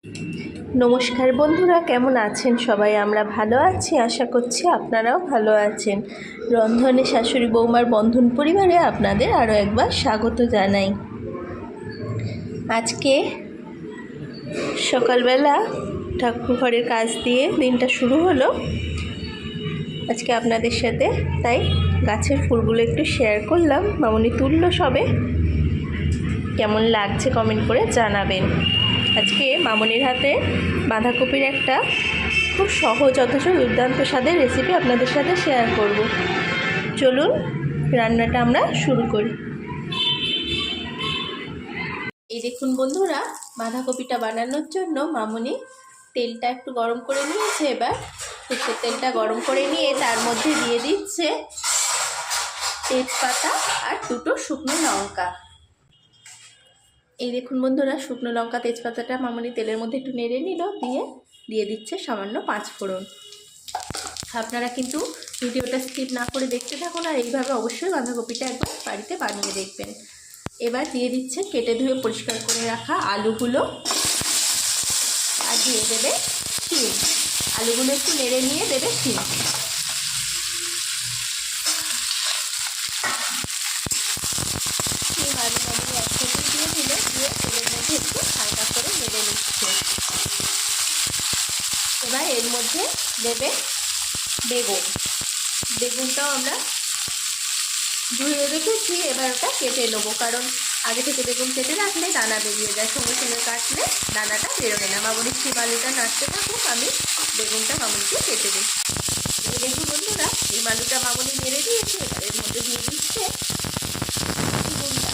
নমস্কার বন্ধুরা, কেমন আছেন সবাই? আমরা ভালো আছি, আশা করছি আপনারাও ভালো আছেন। রন্ধনে শাশুড়ি বৌমার বন্ধন পরিবারে আপনাদের আরও একবার স্বাগত জানাই। আজকে সকালবেলা ঠাকুর ঘরের কাজ দিয়ে দিনটা শুরু হলো। আজকে আপনাদের সাথে তাই গাছের ফুলগুলো একটু শেয়ার করলাম। মামনি তুললো সবে, কেমন লাগছে কমেন্ট করে জানাবেন। আজকে মামনির হাতে বাঁধাকপির একটা খুব সহজ অথচ দুর্দান্ত স্বাদের রেসিপি আপনাদের সাথে শেয়ার করব। চলুন রান্নাটা আমরা শুরু করি। এই দেখুন বন্ধুরা, বাঁধাকপিটা বানানোর জন্য মামনি তেলটা একটু গরম করে নিয়েছে। এবার সরষের তেলটা গরম করে নিয়ে তার মধ্যে দিয়ে দিচ্ছে তেজপাতা আর দুটো শুকনো লঙ্কা। এই দেখুন বন্ধুরা, শুকনো লঙ্কা তেজপাতাটা মামনি তেলের মধ্যে একটু নেড়ে নিল, দিয়ে দিচ্ছে সামান্য 5 ফোড়ন। আপনারা কিন্তু ভিডিওটা স্কিপ না করে দেখতে থাকুন আর এইভাবে অবশ্যই বাঁধাকপিটা একবার বাড়িতে বানিয়ে দেখবেন। এবার দিয়ে দিচ্ছে কেটে ধুয়ে পরিষ্কার করে রাখা আলুগুলো আর দিয়ে দেবে শিম। আলুগুলো একটু নেড়ে নিয়ে দেবে শিম। আলু মামনি একসাথে দিয়ে দিলে দিয়ে তেলের মধ্যে একটু হালকা করে নেড়ে নিচ্ছে। এবার এর মধ্যে দেবে বেগুনটাও আমরা ধুয়ে রেখেছি। এবার ওটা কেটে নেবো, কারণ আগে থেকে বেগুন কেটে রাখলে দানা বেরিয়ে যায়, সঙ্গে সঙ্গে কাটলে দানাটা বেরোবে না। মামনির শিম আলুটা নাড়তে থাকুক, আমি বেগুনটা মামনিকে কেটে দিই। এই দেখুন বন্ধুরা, এই আলুটা মামনি নেড়ে দিয়েছে। এবার এর মধ্যে দিয়ে দিচ্ছে বেগুনটা।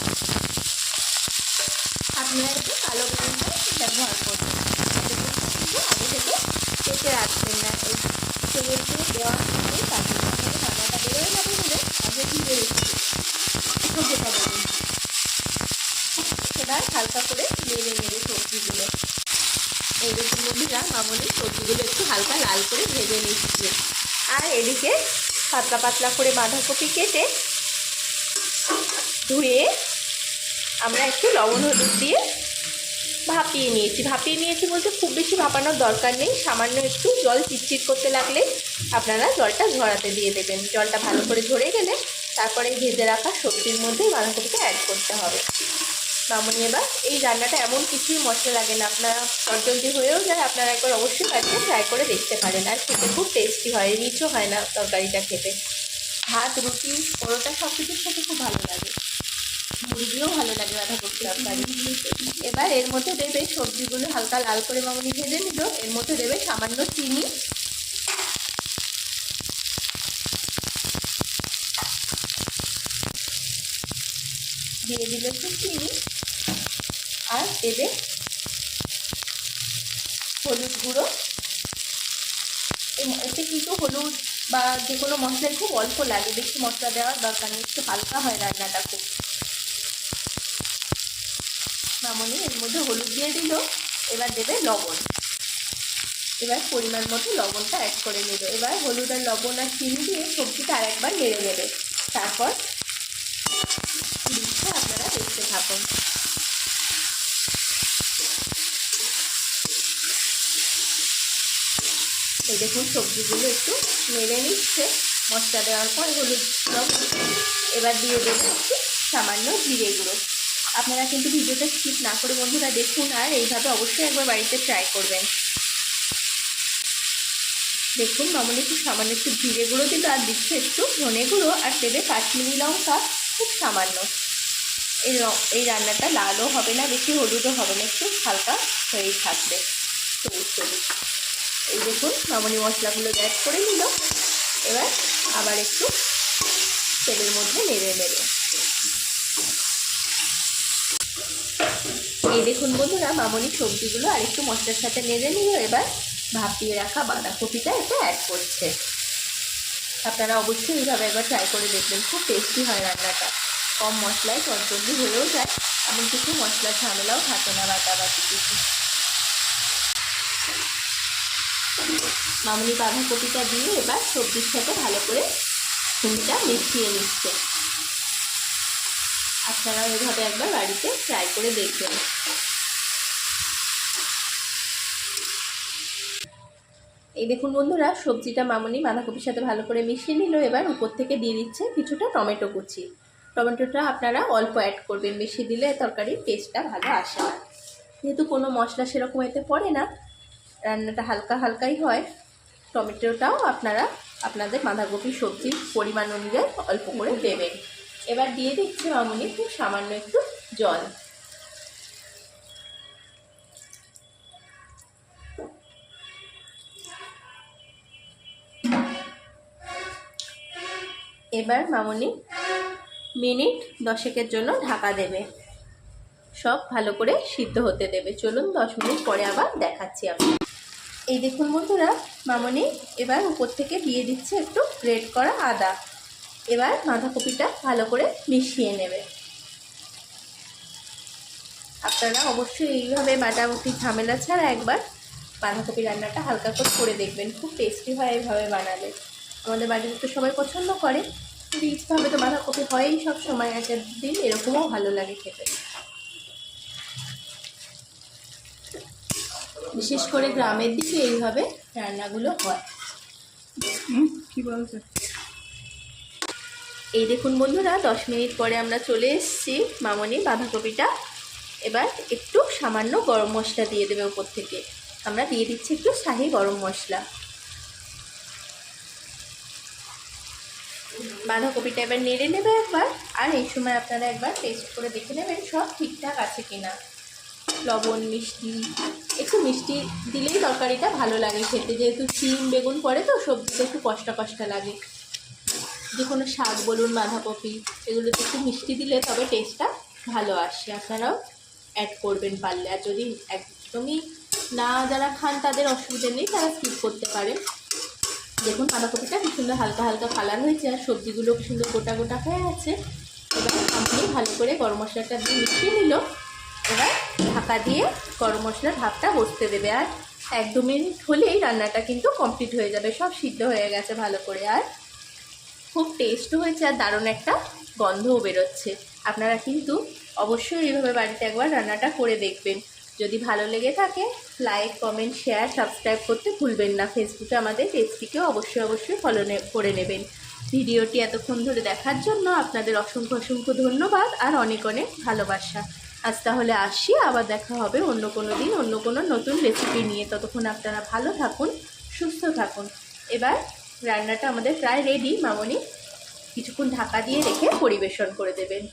আপনারা একটু কালো বেগুনটা ব্যবহার করবেন, কিন্তু আগে থেকে কেটে রাখবেন না। এই তেলের দিয়ে দেওয়ার সঙ্গে কাজে দানাটা বেরোয় যাবে বলে আগে ধীরে ছোটোটা বেগুন। এবার হালকা করে নেড়ে সবজিগুলো। এই দেখুন বন্ধুরা, মামনি সবজিগুলো একটু হালকা লাল করে ভেজে নিচ্ছে। আর এদিকে পাতলা পাতলা করে বাঁধাকপি কেটে ধুয়ে আমরা একটু লবণ হলুদ দিয়ে ভাপিয়ে নিয়েছি বলতে খুব বেশি ভাপানোর দরকার নেই, সামান্য একটু জল চিটচিট করতে লাগলে আপনারা জলটা ঝরাতে দিয়ে দেবেন। জলটা ভালো করে ঝরে গেলে তারপরে ভেজে রাখা সবজির মধ্যে বাঁধাকপিটা অ্যাড করতে হবে। মামনি এবার এই রান্নাটা এমন কিছুই মশলা লাগে না, আপনারা চটজলদি হয়েও যায়। আপনারা একবার অবশ্যই বাড়িতে ট্রাই করে দেখতে পারেন, আর খেতে খুব টেস্টি হয়, রিচও হয় না তরকারিটা খেতে। ভাত, রুটি, পরোটা সব কিছুর সাথে খুব ভালো লাগে, মুরগিও ভালো লাগে বাঁধাকপি তরকারি। এবার এর মধ্যে দেবে সবজিগুলো হালকা লাল করে মামনি ভেজে নিল। এর মধ্যে দেবে সামান্য চিনি, দিয়ে দিলে একটু চিনি, আর দেবে হলুদ গুঁড়ো। এতে কিন্তু হলুদ বা যে কোনো মশলাই খুব অল্প লাগে, বেশি মশলা দেওয়ার দরকার নেই, একটু হালকা হয় রান্নাটা খুব। মামনি এর মধ্যে হলুদ দিয়ে দিল। এবার দেবে লবণ। এবার পরিমাণ মতো লবণটা অ্যাড করে নেবে। এবার হলুদ আর লবণ আর চিনি দিয়ে সবজিটা আর একবার নেড়ে নেবে। তারপর দিচ্ছে, আপনারা দেখতে থাকুন। এই দেখুন সবজিগুলো একটু নেড়ে নিচ্ছে মশলা দেওয়ার পর হলুদ লবণ। এবার দিয়ে দেবে একটু সামান্য জিরে গুঁড়ো। আপনারা কিন্তু ভিডিওটা স্কিপ না করে বন্ধুরা দেখুন, আর এইভাবে অবশ্যই একবার বাড়িতে ট্রাই করবেন। দেখুন মামনি একটু সামান্য একটু জিরে গুঁড়ো দিল, আর দিচ্ছে একটু ধনে গুঁড়ো, আর দেবে কাশ্মীরি লঙ্কা খুব সামান্য। এই রান্নাটা লালও হবে না, বেশি হলুদও হবে না, একটু হালকা হয়েই থাকবে সবুজ। এই দেখুন মামনি মশলাগুলো অ্যাড করে নিল। এবার আবার একটু তেলের মধ্যে নেড়ে নেবে। এই দেখুন বন্ধুরা, মামনি সবজিগুলো আর একটু মশলার সাথে নেড়ে নিল। এবার ভাপিয়ে রাখা বাঁধাকপিটা এটা অ্যাড করছে। আপনারা অবশ্যই এইভাবে একবার ট্রাই করে দেখবেন, খুব টেস্টি হয় রান্নাটা। কম মশলায় চটজলদি হয়েও যায়, এমন কিছু মশলার ঝামেলাও থাকে না বাটাবাটি কিছু। মামনি বাঁধাকপিটা দিয়ে এবার সবজির সাথে ভালো করে ফুলটা মিশিয়ে নিচ্ছে। আপনারা এইভাবে একবার বাড়িতে ট্রাই করে দেখবেন। এই দেখুন বন্ধুরা, সবজিটা মামনি বাঁধাকপির সাথে ভালো করে মিশিয়ে নিল। এবার উপর থেকে দিয়ে দিচ্ছে কিছুটা টমেটো কুচি। টমেটোটা আপনারা অল্প অ্যাড করবেন, বেশি দিলে তরকারির টেস্টটা ভালো আসে না। যেহেতু কোনো মশলা সেরকম এতে পড়ে না, রান্নাটা হালকা হালকাই হয়, টমেটোটাও আপনারা আপনাদের বাঁধাকপি সবজির পরিমাণ অনুযায়ী অল্প করে দেবেন। এবার দিয়ে দিচ্ছে মামনি খুব সামান্য একটু জল। এবার মামনি মিনিট 10 জন্য ঢাকা দেবে, সব ভালো করে সিদ্ধ হতে দেবে। চলুন 10 মিনিট পরে আবার দেখাচ্ছি আমি। এই দেখুন বন্ধুরা, মামনি এবার উপর থেকে দিয়ে দিচ্ছে একটু গ্রেট করা আদা। এবার বাঁধাকপিটা ভালো করে মিশিয়ে নেবে। আপনারা অবশ্যই এইভাবে বাটাবুটি ঝামেলা ছাড়া একবার বাঁধাকপি রান্নাটা হালকা করে দেখবেন, খুব টেস্টি হয় এইভাবে বানালে। আমাদের বাড়িতে তো সবাই পছন্দ করে, রিচভাবে তো বাঁধাকপি হয়ই সব সময়, একটা দিন এরকমও ভালো লাগে খেতে। বিশেষ করে গ্রামের দিকে এইভাবে রান্নাগুলো হয়। কি বলছে? এই দেখুন বন্ধুরা, 10 মিনিট পরে আমরা চলে এসেছি। মামনি বাঁধাকপিটা এবার একটু সামান্য গরম মশলা দিয়ে দেবে উপর থেকে। আমরা দিয়ে দিচ্ছি একটু শাহি গরম মশলা। বাঁধাকপিটা এবার নেড়ে নেবে একবার, আর এই সময় আপনারা একবার টেস্ট করে দেখে নেবেন সব ঠিকঠাক আছে কিনা। লবণ, মিষ্টি, একটু মিষ্টি দিলেই তরকারিটা ভালো লাগে খেতে, যেহেতু শিম বেগুন পড়ে তো সবজিটা একটু কষ্টা কষ্টা লাগে। যে কোনো শাক বলুন, বাঁধাকপি, এগুলোতে একটু মিষ্টি দিলে তবে টেস্টটা ভালো আসে। আপনারাও অ্যাড করবেন পারলে, আর যদি একদমই না যারা খান তাদের অসুবিধা নেই, তারা স্কিপ করতে পারেন। দেখুন বাঁধাকপিটা কি সুন্দর হালকা হালকা কালার হয়েছে, আর সবজিগুলো কি সুন্দর গোটা গোটা হয়ে আছে। এবার আপনি ভালো করে গরম মশলাটা দিয়ে মিশিয়ে নিল। এবার ঢাকা দিয়ে গরম মশলার ভাপটা বসতে দেবে, আর 1-2 মিনিট হলেই রান্নাটা কিন্তু কমপ্লিট হয়ে যাবে। সব সিদ্ধ হয়ে গেছে ভালো করে, আর খুব টেস্টও হয়েছে, আর দারুণ একটা গন্ধও বেরোচ্ছে। আপনারা কিন্তু অবশ্যই এইভাবে বাড়িতে একবার রান্নাটা করে দেখবেন। যদি ভালো লেগে থাকে লাইক, কমেন্ট, শেয়ার, সাবস্ক্রাইব করতে ভুলবেন না। ফেসবুকে আমাদের পেজটিকেও অবশ্যই ফলো করে নেবেন। ভিডিওটি এতক্ষণ ধরে দেখার জন্য আপনাদের অসংখ্য অসংখ্য ধন্যবাদ, আর অনেক অনেক ভালোবাসা। আজ তাহলে আসি, আবার দেখা হবে অন্য কোনো দিন অন্য কোনো নতুন রেসিপি নিয়ে। ততক্ষণ আপনারা ভালো থাকুন, সুস্থ থাকুন। এবার রান্নাটা আমাদের প্রায় রেডি। মামনি কিছুক্ষণ ঢাকা দিয়ে রেখে পরিবেশন করে দেবেন।